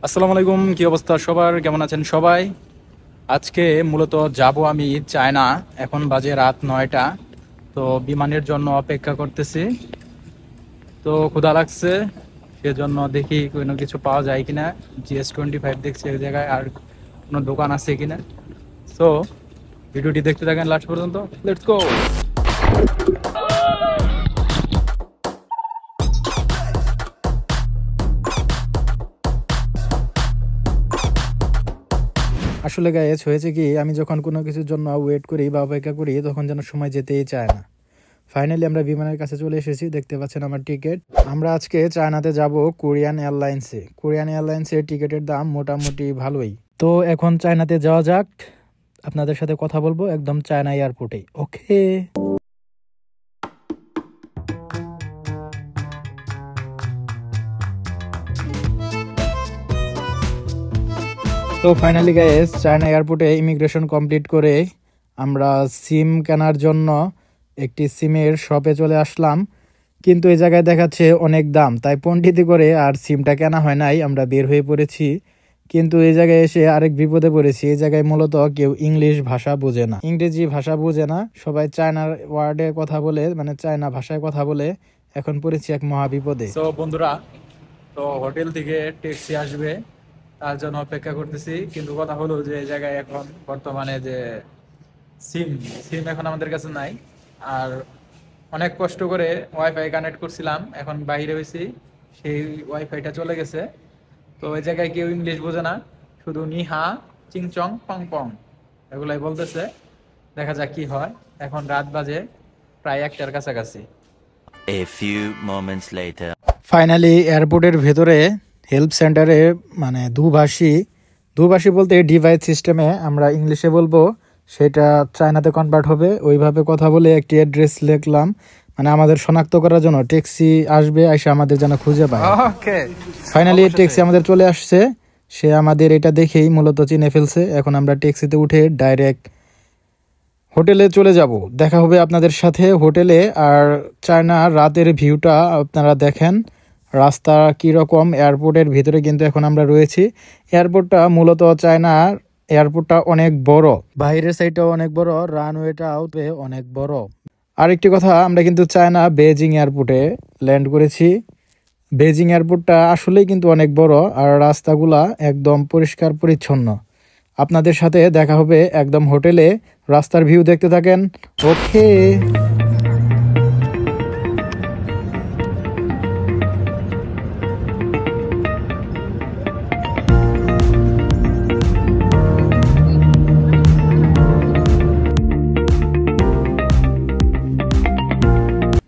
আসসালামু আলাইকুম, কি অবস্থা সবার? কেমন আছেন সবাই? আজকে মূলত যাব আমি চায়না। এখন বাজে রাত 9টা। তো বিমানের জন্য অপেক্ষা করতেছি। তো ক্ষুধা লাগছে, সেজন্য দেখি কোনো কিছু পাওয়া যায় কিনা। GS25 দেখছি এক জায়গায়, আর কোনো দোকান আছে কিনা। সো ভিডিওটি দেখতে থাকেন লাস্ট পর্যন্ত। Let's go. আসলে গাইস, হয়েছে কি, আমি যখন কোনো কিছুর জন্য ওয়েট করি বা অপেক্ষা করি তখন যেন সময় যেতেই চায় না। ফাইনালি আমরা বিমানের কাছে চলে এসেছি, দেখতে পাচ্ছেন আমার টিকিট। আমরা আজকে চায়নাতে যাব কোরিয়ান এয়ারলাইন্সে। কোরিয়ান এয়ারলাইন্সের টিকিটের দাম মোটামুটি ভালোই। তো এখন চায়নাতে যাওয়া যাক, আপনাদের সাথে কথা বলবো একদম চায়না এয়ারপোর্টে। ওকে। তো ফাইনালি গাইস, চায়না এয়ারপোর্টে ইমিগ্রেশন কমপ্লিট করে আমরা সিম কেনার জন্য একটি সিমের শপে চলে আসলাম। কিন্তু এই জায়গায় দেখাচ্ছে অনেক দাম, তাই পণ্ডিতি করে আর সিমটা কেনা হয় নাই, আমরা বের হয়ে পড়েছি। কিন্তু এই জায়গায় এসে আরেক বিপদে পড়েছি। এই জায়গায় মূলত কেউ ইংলিশ ভাষা বোঝে না, ইংরেজি ভাষা বোঝে না, সবাই চায়নার ওয়ার্ডে কথা বলে, মানে চায়না ভাষায় কথা বলে। এখন পড়েছি এক মহা বিপদে। তো বন্ধুরা, তো হোটেল থেকে ট্যাক্সি আসবে, তার জন্য অপেক্ষা করতেছি। কিন্তু কথা হলো যে এই জায়গায় এখন বর্তমানে যে সিম সিম এখন আমাদের কাছে নাই। আর অনেক কষ্ট করে ওয়াইফাই কানেক্ট করছিলাম, এখন বাইরে হয়েছি, সেই ওয়াইফাইটা চলে গেছে। তো ওই জায়গায় কেউ ইংলিশ বোঝে না, শুধু নিহা, চিংচং, পং পং এগুলাই বলতেছে। দেখা যাক কি হয়। এখন রাত বাজে প্রায় 1টার কাছাকাছি। A few moments later. Finally এয়ারপোর্টের ভেতরে হেল্প সেন্টারে, মানে দুভাষী বলতে ডিভাইস সিস্টেমে, আমরা ইংলিশে বলবো, সেটা চায়নাতে কনভার্ট হবে। ওইভাবে কথা বলে একটি অ্যাড্রেস লিখলাম, মানে আমাদের শনাক্ত করার জন্য ট্যাক্সি আসবে, এসে আমাদের যেন খুঁজে পায়। ফাইনালি ট্যাক্সি আমাদের চলে আসছে। সে আমাদের এটা দেখেই মূলত চিনে ফেলছে। এখন আমরা ট্যাক্সিতে উঠে ডাইরেক্ট হোটেলে চলে যাব। দেখা হবে আপনাদের সাথে হোটেলে। আর চায়না রাতের ভিউটা আপনারা দেখেন, রাস্তা কীরকম। এয়ারপোর্টের ভিতরে কিন্তু এখন আমরা রয়েছি। এয়ারপোর্টটা মূলত চায়নার এয়ারপোর্টটা অনেক বড়, বাইরের সাইডটাও অনেক বড়, রানওয়েটাও অনেক বড়। আরেকটি কথা, আমরা কিন্তু চায়না বেজিং এয়ারপোর্টে ল্যান্ড করেছি। বেজিং এয়ারপোর্টটা আসলেই কিন্তু অনেক বড়, আর রাস্তাগুলা একদম পরিষ্কার পরিচ্ছন্ন। আপনাদের সাথে দেখা হবে একদম হোটেলে। রাস্তার ভিউ দেখতে থাকেন। ওকে।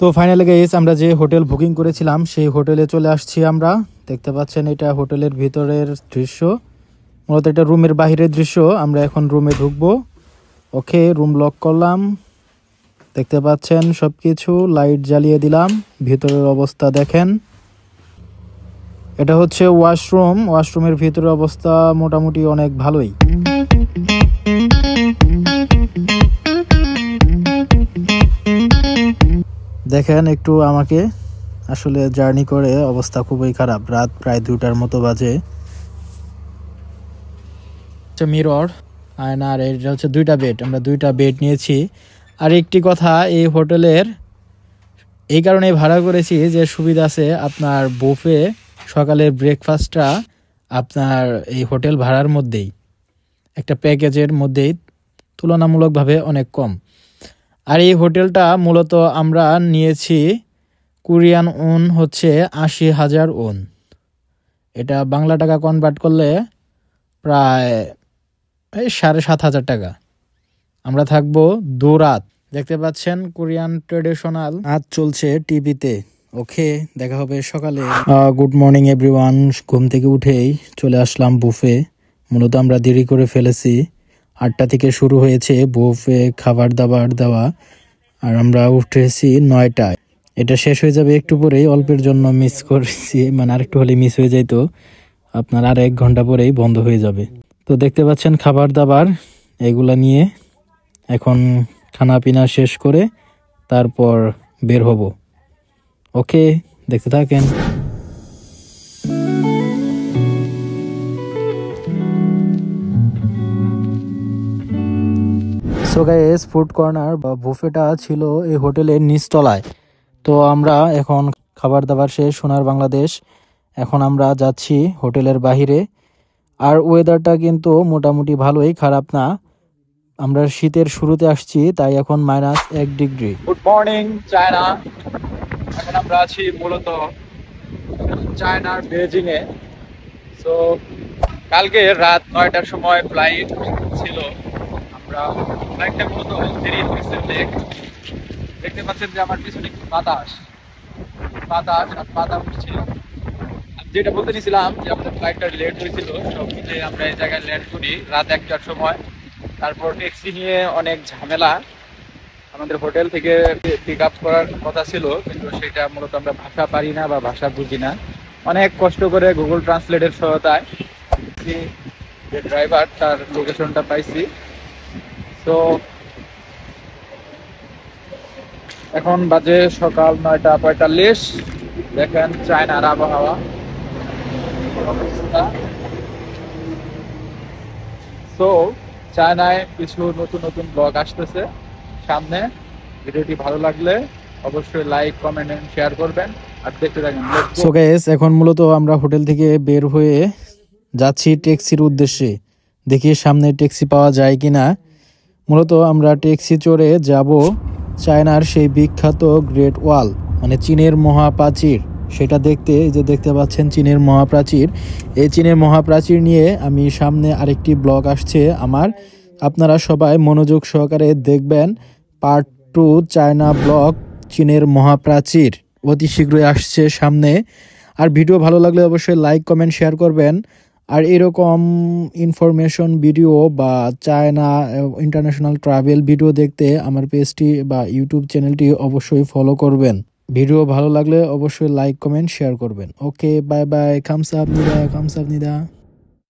তো ফাইনালি গাইস, আমরা যে হোটেল বুকিং করেছিলাম সেই হোটেলে চলে আসছি আমরা। দেখতে পাচ্ছেন এটা হোটেলের ভিতরের দৃশ্য, মূলত এটা রুমের বাহিরের দৃশ্য। আমরা এখন রুমে ঢুকবো। ওকে, রুম লক করলাম। দেখতে পাচ্ছেন সবকিছু, লাইট জ্বালিয়ে দিলাম। ভিতরের অবস্থা দেখেন। এটা হচ্ছে ওয়াশরুম। ওয়াশরুমের ভিতরের অবস্থা মোটামুটি অনেক ভালোই। দেখেন একটু আমাকে, আসলে জার্নি করে অবস্থা খুবই খারাপ। রাত প্রায় 2টার মতো বাজে। মিরর, আয়না, আর এটা হচ্ছে 2টা বেড। আমরা 2টা বেড নিয়েছি। আর একটি কথা, এই হোটেলের এই কারণে ভাড়া করেছি যে সুবিধা আছে, আপনার বুফে সকালের ব্রেকফাস্টটা আপনার এই হোটেল ভাড়ার মধ্যেই, একটা প্যাকেজের মধ্যেই, তুলনামূলকভাবে অনেক কম। আর এই হোটেলটা মূলত আমরা নিয়েছি কোরিয়ান ওন হচ্ছে 80,000 ওন। এটা বাংলা টাকা কনভার্ট করলে প্রায় 7,500 টাকা। আমরা থাকবো 2 রাত। দেখতে পাচ্ছেন কোরিয়ান ট্রেডিশনাল নাচ চলছে টিভিতে। ওকে, দেখা হবে সকালে। Good morning everyone. ঘুম থেকে উঠেই চলে আসলাম বুফে। মূলত আমরা দেরি করে ফেলেছি, 8টা থেকে শুরু হয়েছে বুফে খাবার দাবার দেওয়া, আর আমরা উঠেছি 9টায়। এটা শেষ হয়ে যাবে একটু পরেই। অল্পের জন্য মিস করেছি, মানে আরেকটু হলে মিস হয়ে যাইতো। আপনার আর 1 ঘন্টা পরেই বন্ধ হয়ে যাবে। তো দেখতে পাচ্ছেন খাবার দাবার এগুলা নিয়ে এখন খানা পিনা শেষ করে তারপর বের হব। ওকে, দেখতে থাকেন। সো গাইস, ফুড কর্নার বা বুফেটা ছিল এই হোটেলের নিচতলায়। তো আমরা এখন খাবার দাবার শেষ সোনার বাংলাদেশ, এখন আমরা যাচ্ছি হোটেলের বাহিরে। আর ওয়েদারটা কিন্তু মোটামুটি ভালোই, খারাপ না। আমরা শীতের শুরুতে আসছি, তাই এখন -1 ডিগ্রি। Good morning China. এখন আমরা আছি মূলত চায়নার বেজিং এ। তো কালকে রাত 9টার সময় ফ্লাইট ছিল। আমরা ফ্লাইটটা মূলত দেরি হয়েছে। দেখতে পাচ্ছেন যে আমার পিছনে একটু বাতাস আর পাতা উঠছিল। যেটা বলতে নিছিলাম যে আমাদের ফ্লাইটটা লেট হয়েছিল, সব মিলে আমরা এই জায়গায় ল্যান্ড করি রাত 1টার সময়। তারপর ট্যাক্সি নিয়ে অনেক ঝামেলা। আমাদের হোটেল থেকে পিক আপ করার কথা ছিল, কিন্তু সেটা মূলত আমরা ভাষা পারি না বা ভাষা বুঝি না। অনেক কষ্ট করে গুগল ট্রান্সলেটের সহায়তায় যে ড্রাইভার তার লোকেশনটা পাইছি। তো এখন বাজে সকাল 9টা 45। দেখেন চায়নার আবহাওয়া অবস্থা। তো চায়নায় কিছু নতুন নতুন ব্লগ আসতেছে সামনে। ভিডিওটি ভালো লাগলে অবশ্যই লাইক, কমেন্ট এন্ড শেয়ার করবেন আর দেখতে থাকেন। সো গাইস, এখন মূলত আমরা হোটেল থেকে বের হয়ে যাচ্ছি ট্যাক্সির উদ্দেশ্যে। দেখি সামনে ট্যাক্সি পাওয়া যায় কিনা। মূলত আমরা ট্যাক্সি চড়ে যাব চায়নার সেই বিখ্যাত গ্রেট ওয়াল, মানে চীনের মহাপ্রাচীর, সেটা দেখতে। এই যে দেখতে পাচ্ছেন চীনের মহাপ্রাচীর, এই চীনের মহাপ্রাচীর নিয়ে আমি সামনে আরেকটি ব্লগ আসছে আমার। আপনারা সবাই মনোযোগ সহকারে দেখবেন। পার্ট 2 চায়না ব্লগ চীনের মহাপ্রাচীর অতি শীঘ্রই আসছে সামনে। আর ভিডিও ভালো লাগলে অবশ্যই লাইক, কমেন্ট, শেয়ার করবেন। আর এরকম ইনফরমেশন ভিডিও বা চায়না ইন্টারন্যাশনাল ট্রাভেল ভিডিও দেখতে আমার পেজটি বা ইউটিউব চ্যানেলটি অবশ্যই ফলো করবেন। ভিডিও ভালো লাগলে অবশ্যই লাইক, কমেন্ট, শেয়ার করবেন। ওকে, বাই বাই। খামস আপ নিদা।